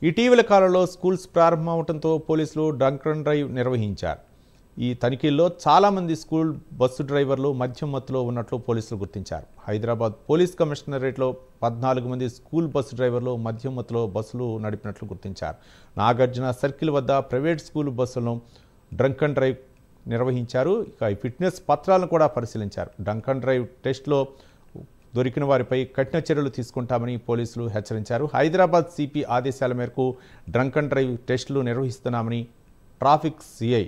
ఇటీవల కాలంలో స్కూల్స్ ప్రారంభమవడంతో పోలీసులు డ్రంక్ అండ్ డ్రైవ్ నిర్వహించారు. ఈ తనిఖీల్లో చాలామంది స్కూల్ బస్సు డ్రైవర్లు మద్యం మత్తులో ఉన్నట్లు పోలీసులు గుర్తించారు. హైదరాబాద్ పోలీస్ కమిషనరేట్లో 14 మంది స్కూల్ బస్సు డ్రైవర్లు మద్యం మత్తులో బస్సులు నడిపినట్లు గుర్తించారు. నాగార్జున సర్కిల్ వద్ద ప్రైవేట్ స్కూల్ బస్సులను డ్రంక్ అండ్ డ్రైవ్ నిర్వహించారు. ఇక ఫిట్నెస్ పత్రాలను కూడా పరిశీలించారు. డ్రంక్ అండ్ డ్రైవ్ టెస్ట్లో దొరికిన వారిపై కఠిన చర్యలు తీసుకుంటామని పోలీసులు హెచ్చరించారు. హైదరాబాద్ సిపి ఆదేశాల మేరకు డ్రంక్ అండ్ డ్రైవ్ టెస్టులు నిర్వహిస్తున్నామని ట్రాఫిక్ సిఐ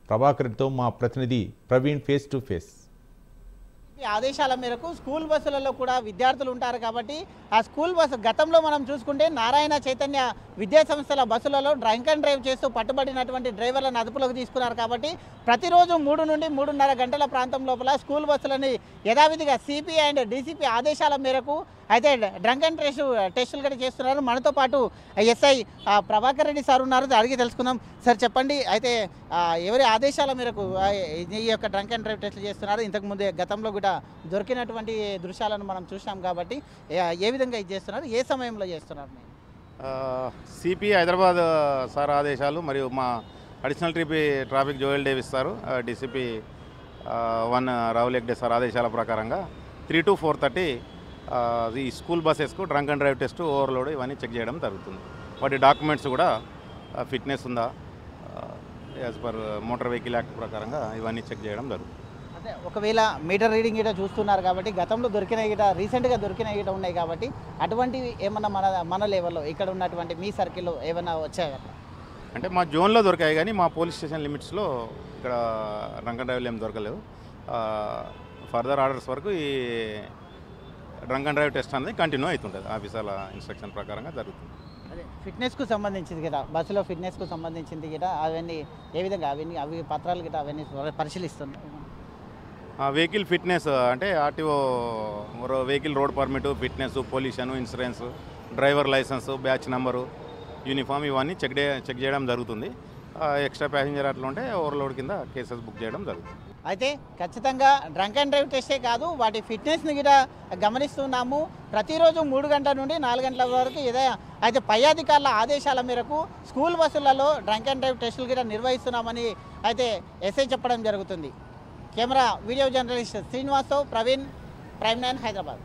ప్రభాకర్తో మా ప్రతినిధి ప్రవీణ్ ఫేస్ టు ఫేస్. ఆదేశాల మేరకు స్కూల్ బస్సులలో కూడా విద్యార్థులు ఉంటారు కాబట్టి ఆ స్కూల్ బస్సు గతంలో మనం చూసుకుంటే నారాయణ చైతన్య విద్యా సంస్థల బస్సులలో డ్రంక్ అండ్ డ్రైవ్ చేస్తూ పట్టుబడినటువంటి డ్రైవర్లను అదుపులోకి తీసుకున్నారు కాబట్టి ప్రతిరోజు 3 నుండి 3:30 గంటల ప్రాంతం లోపల స్కూల్ బస్సులని యథావిధిగా సిపి అండ్ డీసీపీ ఆదేశాల మేరకు అయితే డ్రంక్ అండ్ టెస్టులు కూడా చేస్తున్నారు. మనతో పాటు ఎస్ఐ ప్రభాకర్ రెడ్డి సార్ ఉన్నారు, అడిగి తెలుసుకుందాం. సార్ చెప్పండి, అయితే ఎవరి ఆదేశాల మేరకు ఈ యొక్క డ్రంక్ అండ్ డ్రైవ్ టెస్టులు చేస్తున్నారు? ఇంతకుముందే గతంలో కూడా దొరికినటువంటి దృశ్యాలను మనం చూసాం కాబట్టి ఏ విధంగా ఇది చేస్తున్నారు, ఏ సమయంలో చేస్తున్నారు? సిపి హైదరాబాద్ సార్ ఆదేశాలు మరియు మా additional traffic Joel Davis sir, DCP 1 Rahul Hegde sir ఆదేశాల ప్రకారంగా 3 to 4:30 ఈ స్కూల్ బస్సెస్కు drunk and drive test, overload ఇవన్నీ చెక్ చేయడం జరుగుతుంది. వాటి డాక్యుమెంట్స్ కూడా ఫిట్నెస్ ఉందా, as per motor vehicle act ప్రకారంగా ఇవన్నీ చెక్ చేయడం జరుగుతుంది. అదే ఒకవేళ మీటర్ రీడింగ్ గిట చూస్తున్నారు కాబట్టి గతంలో దొరికిన గిట రీసెంట్గా దొరికిన గిట ఉన్నాయి కాబట్టి అటువంటివి ఏమన్నా మన లెవెల్లో ఇక్కడ ఉన్నటువంటి మీ సర్కిల్లో ఏమన్నా వచ్చాయా? అంటే మా జోన్లో దొరికాయి కానీ మా పోలీస్ స్టేషన్ లిమిట్స్లో ఇక్కడ డ్రంక్ అండ్ డ్రైవ్లు ఏం దొరకలేవు. ఫర్దర్ ఆర్డర్స్ వరకు ఈ డ్రంక్ అండ్ డ్రైవ్ టెస్ట్ అనేది కంటిన్యూ అవుతుంటుంది. ఆఫీసర్ల ఇన్స్ట్రక్షన్ ప్రకారంగా జరుగుతుంది. అదే ఫిట్నెస్కు సంబంధించింది కదా, బస్సులో ఫిట్నెస్కు సంబంధించింది కదా, అవన్నీ ఏ విధంగా అవి పత్రాలు గిట అవన్నీ పరిశీలిస్తుంది? వెహికల్ ఫిట్నెస్ అంటే RTO vehicle road permit, fitness, pollution, insurance, driver license, batch number, uniform ఇవన్నీ చెక్ చేయడం జరుగుతుంది. ఎక్స్ట్రా ప్యాసింజర్ అట్లా ఉంటే ఓవర్లోడ్ కింద కేసెస్ బుక్ చేయడం జరుగుతుంది. అయితే ఖచ్చితంగా డ్రంక్ అండ్ డ్రైవ్ టెస్టే కాదు, వాటి ఫిట్నెస్ని కూడా గమనిస్తున్నాము. ప్రతిరోజు 3 గంటల నుండి 4 గంటల వరకు అయితే పై అధికారుల ఆదేశాల మేరకు స్కూల్ బస్సులలో డ్రంక్ అండ్ డ్రైవ్ టెస్టులు కూడా నిర్వహిస్తున్నామని అయితే ఎస్ఐ చెప్పడం జరుగుతుంది. కెమెరా వీడియో జర్నలిస్ట్ శ్రీనివాస్తో ప్రవీణ్, ప్రైమ్ 9 హైదరాబాద్.